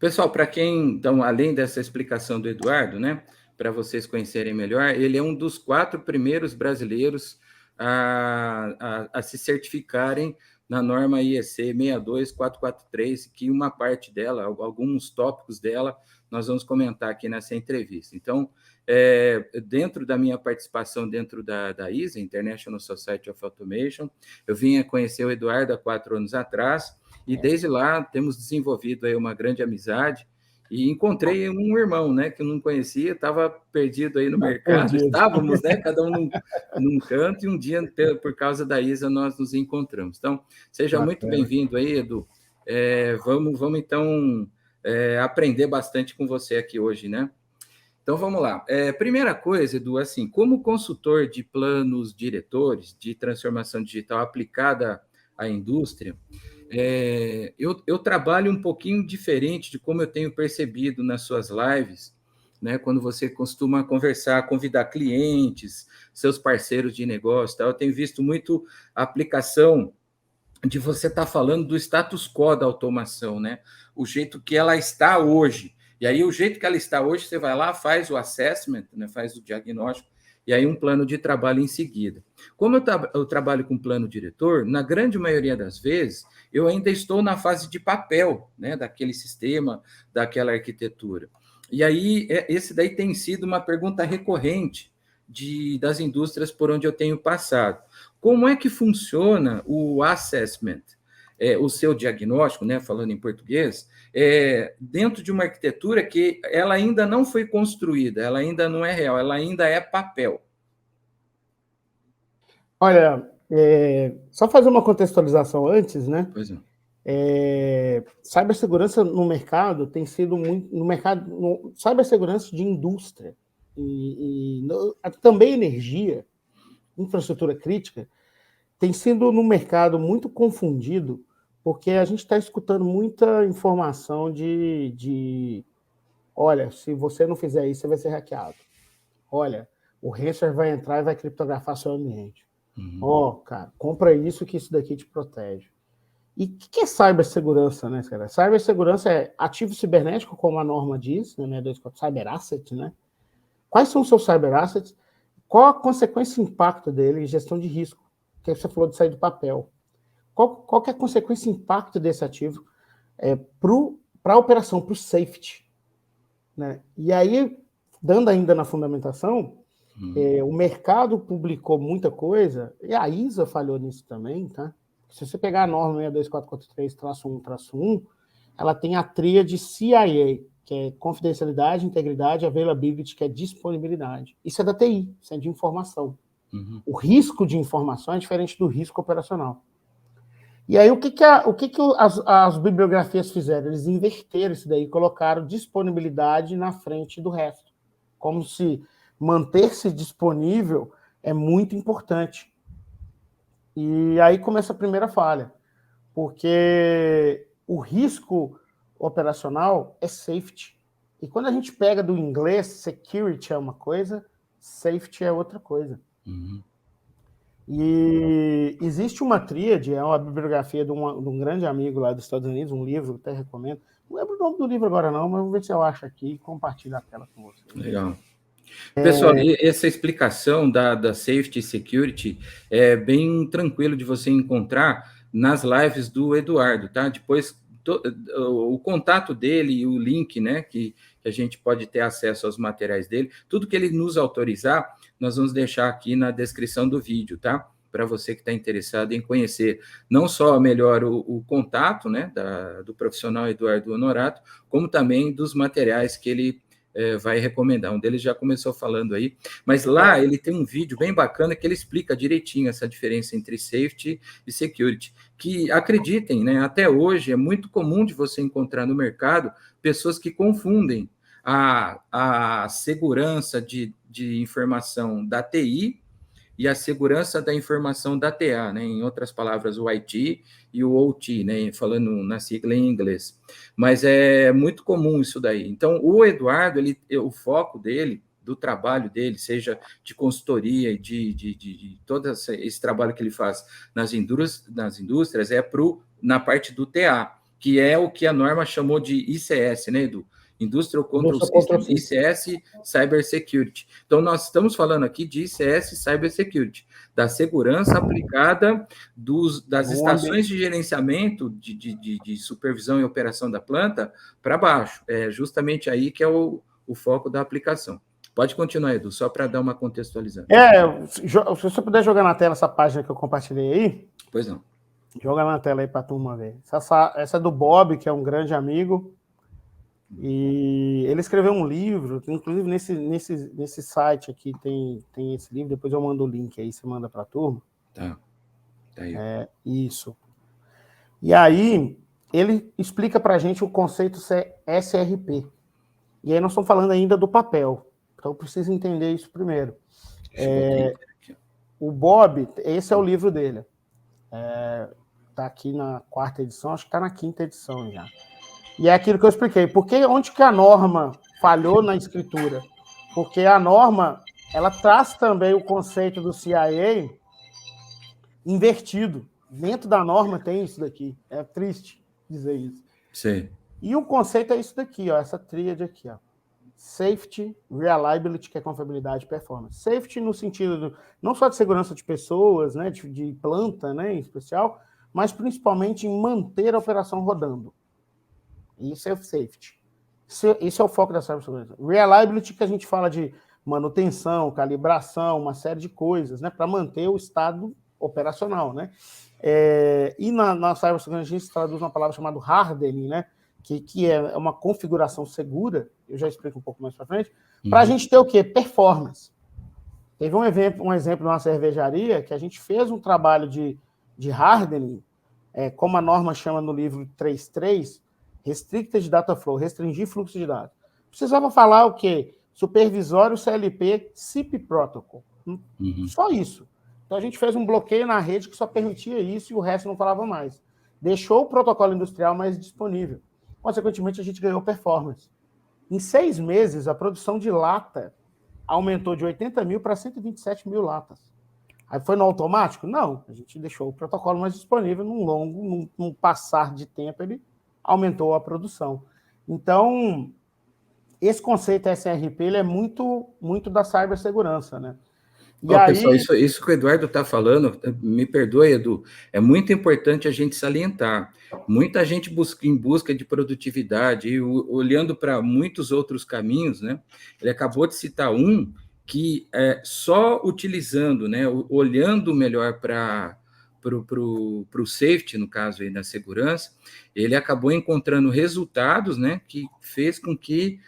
Pessoal, para quem, então, além dessa explicação do Eduardo, né, para vocês conhecerem melhor, ele é um dos 4 primeiros brasileiros a se certificarem na norma IEC 62443, que uma parte dela, alguns tópicos dela, nós vamos comentar aqui nessa entrevista. Então, dentro da minha participação dentro da ISA, International Society of Automation, eu vim a conhecer o Eduardo há 4 anos atrás, e desde lá temos desenvolvido aí uma grande amizade, e encontrei um irmão, né, que eu não conhecia, estava perdido aí no mercado, Perdido. estávamos, né, cada um num canto, e um dia, por causa da ISA, nós nos encontramos. Então, seja muito bem-vindo aí, Edu. Vamos então, aprender bastante com você aqui hoje, né? Então, vamos lá. Primeira coisa, Edu, assim, como consultor de planos diretores de transformação digital aplicada à indústria, eu trabalho um pouquinho diferente de como eu tenho percebido nas suas lives, né? Quando você costuma conversar, convidar clientes, seus parceiros de negócio, tal, eu tenho visto muito a aplicação de você estar falando do status quo da automação, né? O jeito que ela está hoje. E aí, o jeito que ela está hoje, você vai lá, faz o assessment, né? Faz o diagnóstico, e aí um plano de trabalho em seguida. Como eu trabalho com plano diretor, na grande maioria das vezes, eu ainda estou na fase de papel, né? Daquele sistema, daquela arquitetura. E aí, esse daí tem sido uma pergunta recorrente das indústrias por onde eu tenho passado. Como é que funciona o assessment, o seu diagnóstico, né, falando em português, dentro de uma arquitetura que ela ainda não foi construída, ela ainda não é real, ela ainda é papel? Olha, só fazer uma contextualização antes, né? Pois é. Cibersegurança no mercado tem sido muito... cibersegurança de indústria também energia, infraestrutura crítica, tem sido no mercado muito confundido, porque a gente está escutando muita informação olha, se você não fizer isso, você vai ser hackeado. Olha, o ransomware vai entrar e vai criptografar seu ambiente. Cara, compra isso que isso daqui te protege. E o que é cibersegurança, né, cara? Cibersegurança é ativo cibernético, como a norma diz, né, 624, cyber asset, né? Quais são os seus cyber assets? Qual a consequência e impacto dele em gestão de risco? Que você falou de sair do papel. Qual que é a consequência e impacto desse ativo para a operação, para o safety? Né? E aí, dando ainda na fundamentação, o mercado publicou muita coisa, e a ISA falhou nisso também, tá? Se você pegar a norma 62443-1-1, ela tem a tríade CIA, que é confidencialidade, integridade, availability, que é disponibilidade. Isso é da TI, isso é de informação. O risco de informação é diferente do risco operacional. E aí, o que as bibliografias fizeram? Eles inverteram isso daí, colocaram disponibilidade na frente do resto. Como se manter-se disponível é muito importante. E aí começa a primeira falha, porque o risco operacional é safety. E quando a gente pega do inglês, security é uma coisa, safety é outra coisa. E existe uma tríade, é uma bibliografia de um grande amigo lá dos Estados Unidos, um livro, até recomendo. Não lembro o nome do livro agora não, mas vou ver se eu acho aqui e compartilho a tela com vocês. Legal. Pessoal, essa explicação da Safety e Security é bem tranquilo de você encontrar nas lives do Eduardo, tá? Depois, o contato dele e o link, né, que a gente pode ter acesso aos materiais dele, tudo que ele nos autorizar, nós vamos deixar aqui na descrição do vídeo, tá? Para você que está interessado em conhecer não só melhor o contato, né, do profissional Eduardo Honorato, como também dos materiais que ele vai recomendar. Um deles já começou falando aí, mas lá ele tem um vídeo bem bacana que ele explica direitinho essa diferença entre safety e security, que, acreditem, né, até hoje é muito comum de você encontrar no mercado pessoas que confundem a segurança de informação da TI e a segurança da informação da TA, né? Em outras palavras, o IT e o OT, né? Falando na sigla em inglês. Mas é muito comum isso daí. Então, o Eduardo, o foco dele, do trabalho dele, seja de consultoria e de todo esse trabalho que ele faz nas indústrias, na parte do TA, que é o que a norma chamou de ICS, né, Edu? Industrial Control System, ICS Cybersecurity. Então, nós estamos falando aqui de ICS Cybersecurity, da segurança aplicada das estações de gerenciamento, de supervisão e operação da planta, para baixo. É justamente aí que é o foco da aplicação. Pode continuar, Edu, só para dar uma contextualizada. Se você puder jogar na tela essa página que eu compartilhei aí. Pois não. Joga na tela aí para a turma ver. Essa é do Bob, que é um grande amigo. E ele escreveu um livro, inclusive nesse site aqui tem esse livro, depois eu mando o link aí, você manda para a turma. Tá aí. Isso. E aí, ele explica para a gente o conceito SRP. E aí nós estamos falando ainda do papel. Então, eu preciso entender isso primeiro. O Bob, esse é o livro dele. Está aqui na 4ª edição, acho que está na 5ª edição já. E é aquilo que eu expliquei. Onde que a norma falhou na escritura? Porque a norma, ela traz também o conceito do CIA invertido. Dentro da norma tem isso daqui. É triste dizer isso. Sim. E o conceito é isso daqui, ó, essa tríade aqui, ó. Safety, reliability, que é confiabilidade e performance. Safety no sentido não só de segurança de pessoas, né, de planta, né, em especial, mas principalmente em manter a operação rodando. Isso é safety. Esse é o foco da cibersegurança. Reliability, que a gente fala de manutenção, calibração, uma série de coisas, né, para manter o estado operacional, né? E na cibersegurança a gente traduz uma palavra chamada hardening, né, que é uma configuração segura, eu já explico um pouco mais para frente, para a gente ter o quê? Performance. Teve um exemplo numa cervejaria que a gente fez um trabalho de hardening, como a norma chama no livro 3.3, Restricted Data Flow, restringir fluxo de dados. Precisava falar o quê? Supervisório CLP SIP Protocol. Só isso. Então a gente fez um bloqueio na rede que só permitia isso e o resto não falava mais. Deixou o protocolo industrial mais disponível. Consequentemente, a gente ganhou performance. Em 6 meses, a produção de lata aumentou de 80 mil para 127 mil latas. Aí foi no automático? Não. A gente deixou o protocolo mais disponível, num passar de tempo, ele aumentou a produção. Então, esse conceito SRP ele é muito, muito da cibersegurança, né? Pessoal, isso que o Eduardo está falando, me perdoe, Edu, é muito importante a gente salientar. Muita gente em busca de produtividade, e olhando para muitos outros caminhos, né? Ele acabou de citar um que só utilizando, né, olhando melhor para o safety, no caso aí da segurança, ele acabou encontrando resultados, né, que fez com que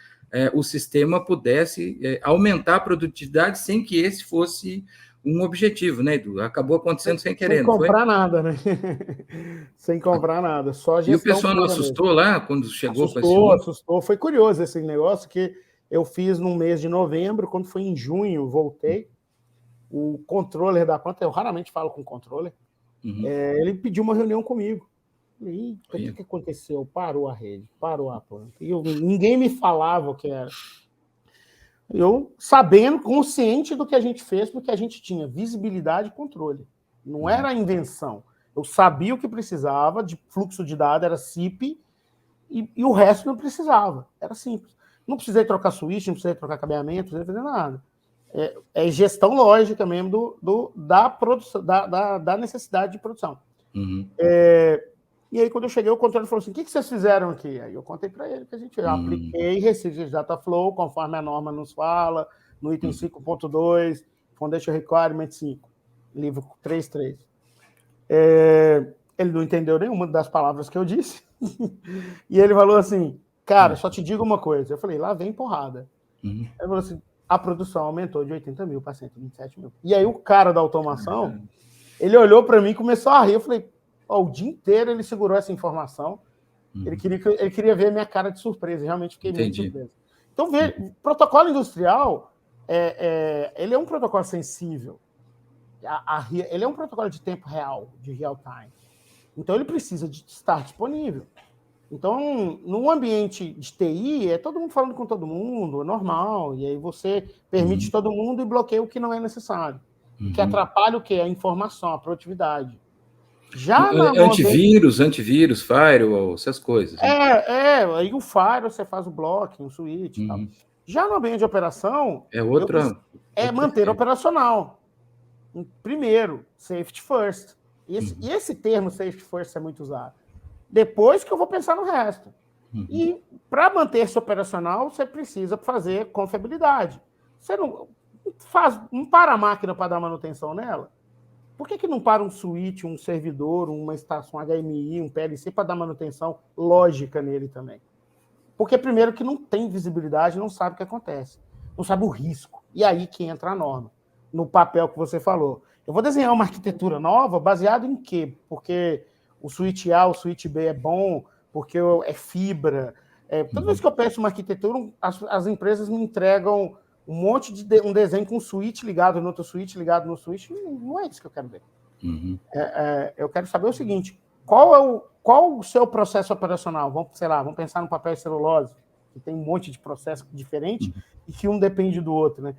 o sistema pudesse aumentar a produtividade sem que esse fosse um objetivo, né, Edu? Acabou acontecendo sem querer, não foi? Sem comprar nada, né? Sem comprar nada, só gestão. E o pessoal não assustou mesmo. Lá quando chegou Assustou. Foi curioso esse negócio que eu fiz no mês de novembro, quando foi em junho, voltei. O controller da planta, eu raramente falo com o controller, ele pediu uma reunião comigo. E o que aconteceu? Parou a rede, parou a planta. E ninguém me falava o que era. Eu, sabendo, consciente do que a gente fez, porque a gente tinha visibilidade e controle. Não era invenção. Eu sabia o que precisava, de fluxo de dados, era SIP, e o resto não precisava. Era simples. Não precisei trocar switch, não precisei trocar cabeamento, não precisei fazer nada. É gestão lógica mesmo da produção, da necessidade de produção. E aí, quando eu cheguei, o controle falou assim: o que vocês fizeram aqui? Aí eu contei para ele que a gente apliquei Restricted Data Flow, conforme a norma nos fala, no item 5.2, Foundation Requirement 5, livro 3.3. Ele não entendeu nenhuma das palavras que eu disse. E ele falou assim: cara, só te digo uma coisa. Eu falei: lá vem porrada. Ele falou assim: a produção aumentou de 80 mil para 127 mil. E aí o cara da automação, ele olhou para mim e começou a rir. Eu falei: o dia inteiro ele segurou essa informação. Ele queria ver a minha cara de surpresa. Realmente fiquei muito surpreso. Então, protocolo industrial, ele é um protocolo sensível. Ele é um protocolo de tempo real, de real time. Então, ele precisa de estar disponível. Então, num ambiente de TI, é todo mundo falando com todo mundo, é normal. E aí você permite todo mundo e bloqueia o que não é necessário. Que atrapalha o quê? A informação, a produtividade. Já antivírus, firewall, essas coisas. Né? Aí o firewall você faz o blocking, o switch e tal. Já no ambiente de operação, manter operacional. Primeiro, safety first. E esse termo safety first é muito usado. Depois que eu vou pensar no resto. E para manter-se operacional, você precisa fazer confiabilidade. Você não para a máquina para dar manutenção nela? Por que não para um switch, um servidor, uma estação HMI, um PLC para dar manutenção lógica nele também? Porque, primeiro, que não tem visibilidade, não sabe o que acontece. Não sabe o risco. E aí que entra a norma, no papel que você falou. Eu vou desenhar uma arquitetura nova baseada em quê? Porque o switch A, o switch B é bom, porque é fibra. Toda vez que eu peço uma arquitetura, as empresas me entregam um monte de um desenho com um switch ligado no outro switch, ligado no switch. Não é isso que eu quero ver. Eu quero saber o seguinte, qual o seu processo operacional? Vamos pensar no papel e celulose, que tem um monte de processo diferente e que um depende do outro, né?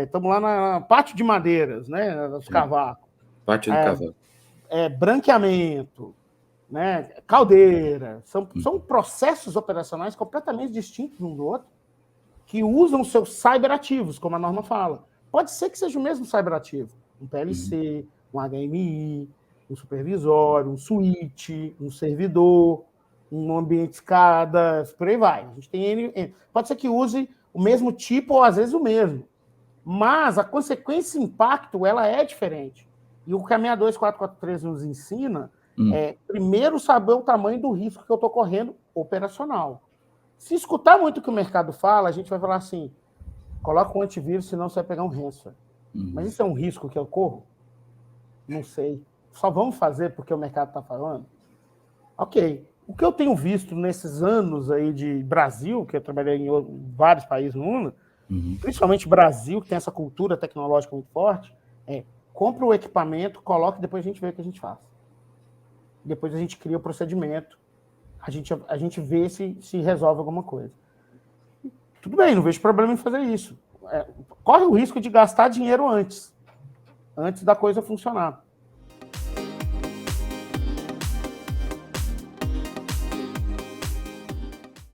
Estamos lá na pátio de madeiras, né? Dos cavacos. Pátio de cavaco. Branqueamento, né? Caldeira. São processos operacionais completamente distintos um do outro, que usam seus cyberativos, como a norma fala. Pode ser que seja o mesmo cyberativo. Um PLC, um HMI, um supervisório, um switch, um servidor, um ambiente SCADA, por aí vai. A gente tem pode ser que use o mesmo tipo ou às vezes o mesmo. Mas a consequência e impacto ela é diferente. E o que a 62443 nos ensina é, primeiro, saber o tamanho do risco que eu estou correndo operacional. Se escutar muito o que o mercado fala, a gente vai falar assim, coloca um antivírus, senão você vai pegar um ransomware. Mas isso é um risco que eu corro? Não sei. Só vamos fazer porque o mercado está falando? Ok. O que eu tenho visto nesses anos aí de Brasil, que eu trabalhei em vários países no mundo, principalmente Brasil, que tem essa cultura tecnológica muito forte, compra o equipamento, coloca e depois a gente vê o que a gente faz. Depois a gente cria o procedimento, a gente vê se resolve alguma coisa. Tudo bem, não vejo problema em fazer isso. Corre o risco de gastar dinheiro antes da coisa funcionar.